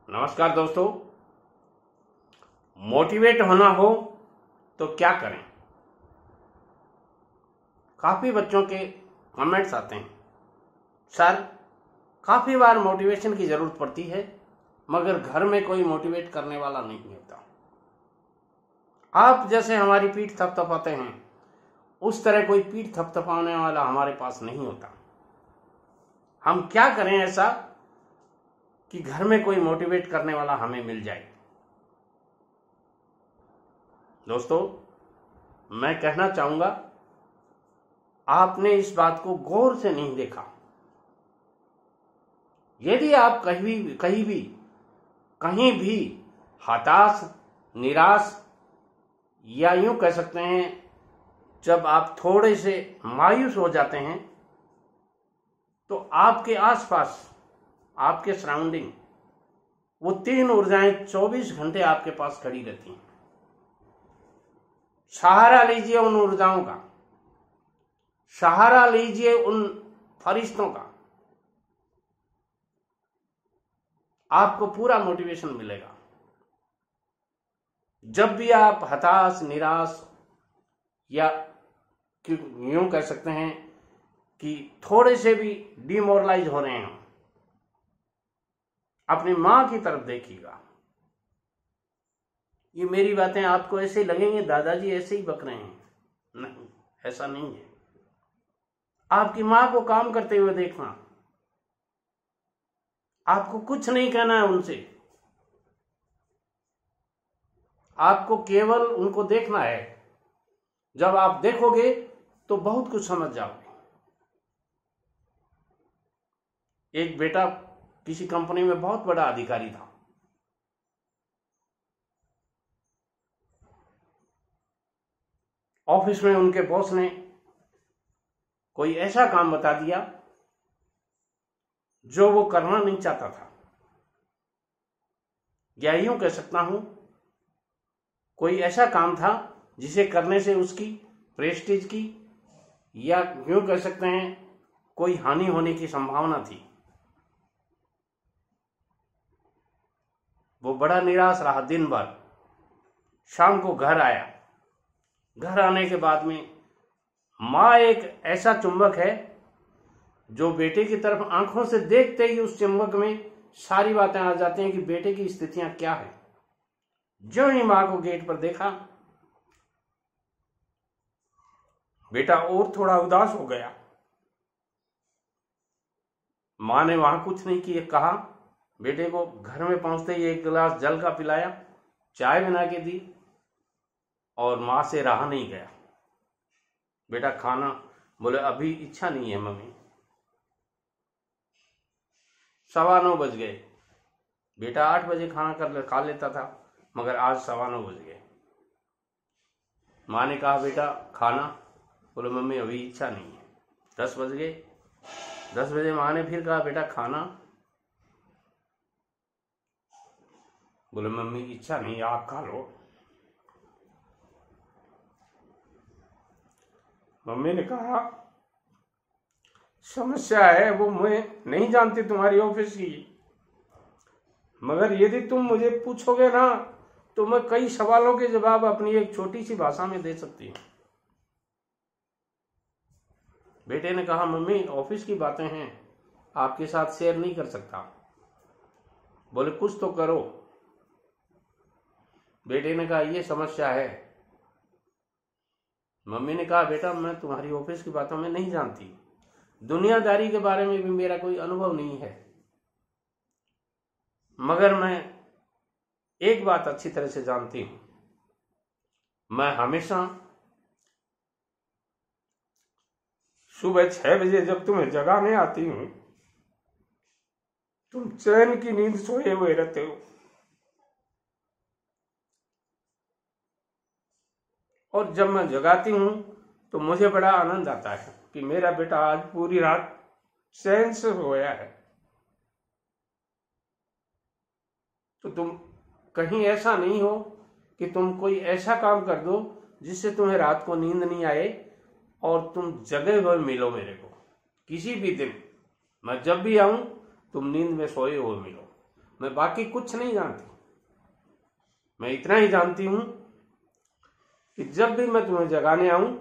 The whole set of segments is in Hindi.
नमस्कार दोस्तों। मोटिवेट होना हो तो क्या करें? काफी बच्चों के कमेंट्स आते हैं, सर काफी बार मोटिवेशन की जरूरत पड़ती है मगर घर में कोई मोटिवेट करने वाला नहीं होता। आप जैसे हमारी पीठ थपथपाते हैं उस तरह कोई पीठ थपथपाने वाला हमारे पास नहीं होता। हम क्या करें ऐसा कि घर में कोई मोटिवेट करने वाला हमें मिल जाए? दोस्तों, मैं कहना चाहूंगा, आपने इस बात को गौर से नहीं देखा। यदि आप कहीं भी हताश, निराश या यूं कह सकते हैं जब आप थोड़े से मायूस हो जाते हैं तो आपके आसपास, आपके सराउंडिंग वो तीन ऊर्जाएं 24 घंटे आपके पास खड़ी रहती हैं। सहारा लीजिए उन ऊर्जाओं का, सहारा लीजिए उन फरिश्तों का, आपको पूरा मोटिवेशन मिलेगा। जब भी आप हताश, निराश या यूं कह सकते हैं कि थोड़े से भी डिमोरलाइज हो रहे हैं, अपनी मां की तरफ देखिएगा। ये मेरी बातें आपको ऐसे लगेंगे दादाजी ऐसे ही बक रहे हैं, नहीं, ऐसा नहीं है। आपकी मां को काम करते हुए देखना, आपको कुछ नहीं कहना है उनसे, आपको केवल उनको देखना है। जब आप देखोगे तो बहुत कुछ समझ जाओगे। एक बेटा किसी कंपनी में बहुत बड़ा अधिकारी था। ऑफिस में उनके बॉस ने कोई ऐसा काम बता दिया जो वो करना नहीं चाहता था, या यूं कह सकता हूं कोई ऐसा काम था जिसे करने से उसकी प्रेस्टीज की, या यूं कह सकते हैं कोई हानि होने की संभावना थी। वो बड़ा निराश रहा दिन भर। शाम को घर आया। घर आने के बाद में मां एक ऐसा चुंबक है जो बेटे की तरफ आंखों से देखते ही उस चुंबक में सारी बातें आ जाती हैं कि बेटे की स्थितियां क्या है। जो ही मां को गेट पर देखा, बेटा और थोड़ा उदास हो गया। मां ने वहां कुछ नहीं किया, कहा बेटे को घर में पहुंचते ही एक गिलास जल का पिलाया, चाय बना के दी और मां से रहा नहीं गया। बेटा खाना, बोले अभी इच्छा नहीं है मम्मी। 9:15 बज गए। बेटा 8 बजे खाना खा लेता था मगर आज 9:15 बज गए। मां ने कहा बेटा खाना, बोले मम्मी अभी इच्छा नहीं है। 10 बज गए। 10 बजे मां ने फिर कहा बेटा खाना, बोले मम्मी इच्छा नहीं, आप खा लो। मम्मी ने कहा समस्या है वो मैं नहीं जानती तुम्हारी ऑफिस की, मगर यदि तुम मुझे पूछोगे ना तो मैं कई सवालों के जवाब अपनी एक छोटी सी भाषा में दे सकती हूं। बेटे ने कहा मम्मी ऑफिस की बातें हैं, आपके साथ शेयर नहीं कर सकता। बोले कुछ तो करो। बेटे ने कहा ये समस्या है। मम्मी ने कहा बेटा मैं तुम्हारी ऑफिस की बातों में नहीं जानती, दुनियादारी के बारे में भी मेरा कोई अनुभव नहीं है, मगर मैं एक बात अच्छी तरह से जानती हूं, मैं हमेशा सुबह 6 बजे जब तुम्हें जगाने आती हूं तुम चैन की नींद सोए हुए रहते हो, और जब मैं जगाती हूं तो मुझे बड़ा आनंद आता है कि मेरा बेटा आज पूरी रात चैन से सोया है। तो तुम कहीं ऐसा नहीं हो कि तुम कोई ऐसा काम कर दो जिससे तुम्हें रात को नींद नहीं आए और तुम जगे हुए मिलो मेरे को। किसी भी दिन मैं जब भी आऊं तुम नींद में सोए हुए मिलो। मैं बाकी कुछ नहीं जानती। मैं इतना ही जानती हूं कि जब भी मैं तुम्हें जगाने आऊं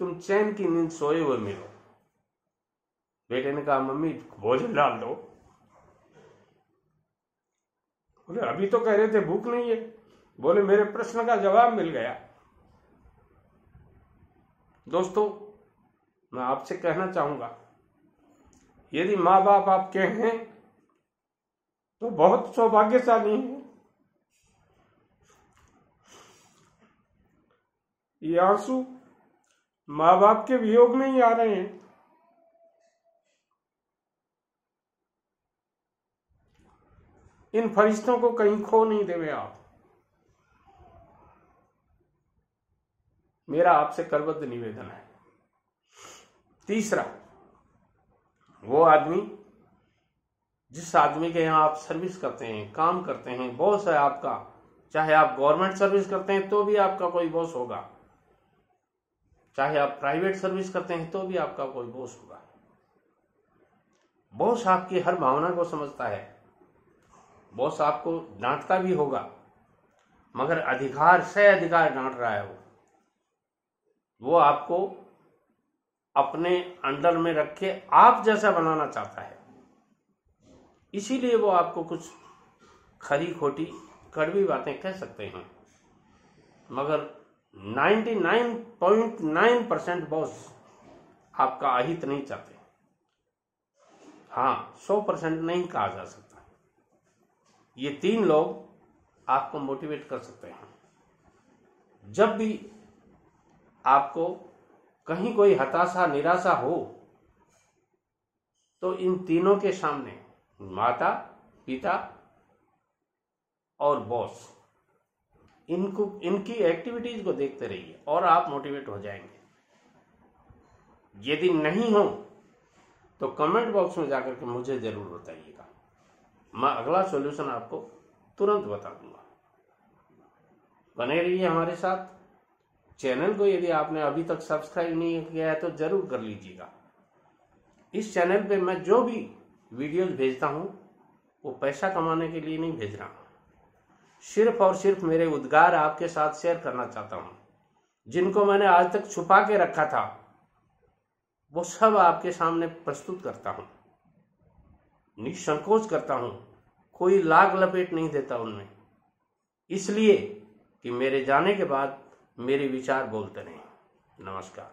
तुम चैन की नींद सोए हुए मिलो। बेटे ने कहा मम्मी भोजन डाल दो। बोले अभी तो कह रहे थे भूख नहीं है। बोले मेरे प्रश्न का जवाब मिल गया। दोस्तों, मैं आपसे कहना चाहूंगा, यदि माँ बाप आपके हैं तो बहुत सौभाग्यशाली हैं। ये आंसू माँ बाप के वियोग में ही आ रहे हैं। इन फरिश्तों को कहीं खो नहीं देवे आप। मेरा आपसे करबद्ध निवेदन है। तीसरा, वो आदमी जिस आदमी के यहां आप सर्विस करते हैं, काम करते हैं, बॉस है आपका, चाहे आप गवर्नमेंट सर्विस करते हैं तो भी आपका कोई बॉस होगा, चाहे आप प्राइवेट सर्विस करते हैं तो भी आपका कोई बॉस होगा। बॉस आपकी हर भावना को समझता है। बॉस आपको डांटता भी होगा, मगर अधिकार से अधिकार डांट रहा है। वो आपको अपने अंडर में रख के आप जैसा बनाना चाहता है। इसीलिए वो आपको कुछ खरी खोटी कड़वी बातें कह सकते हैं, मगर 99.9% बॉस आपका अहित नहीं चाहते। हाँ, 100% नहीं कहा जा सकता। ये 3 लोग आपको मोटिवेट कर सकते हैं। जब भी आपको कहीं कोई हताशा निराशा हो तो इन तीनों के सामने माता, पिता और बॉस, इनकी एक्टिविटीज को देखते रहिए और आप मोटिवेट हो जाएंगे। यदि नहीं हो तो कमेंट बॉक्स में जाकर के मुझे जरूर बताइएगा। मैं अगला सॉल्यूशन आपको तुरंत बता दूंगा। बने रहिए हमारे साथ। चैनल को यदि आपने अभी तक सब्सक्राइब नहीं किया है तो जरूर कर लीजिएगा। इस चैनल पे मैं जो भी वीडियोज भेजता हूं वो पैसा कमाने के लिए नहीं भेज रहा हूं, सिर्फ और सिर्फ मेरे उद्गार आपके साथ शेयर करना चाहता हूं। जिनको मैंने आज तक छुपा के रखा था वो सब आपके सामने प्रस्तुत करता हूं, निसंकोच करता हूं, कोई लाग लपेट नहीं देता उनमें, इसलिए कि मेरे जाने के बाद मेरे विचार बोलते रहें। नमस्कार।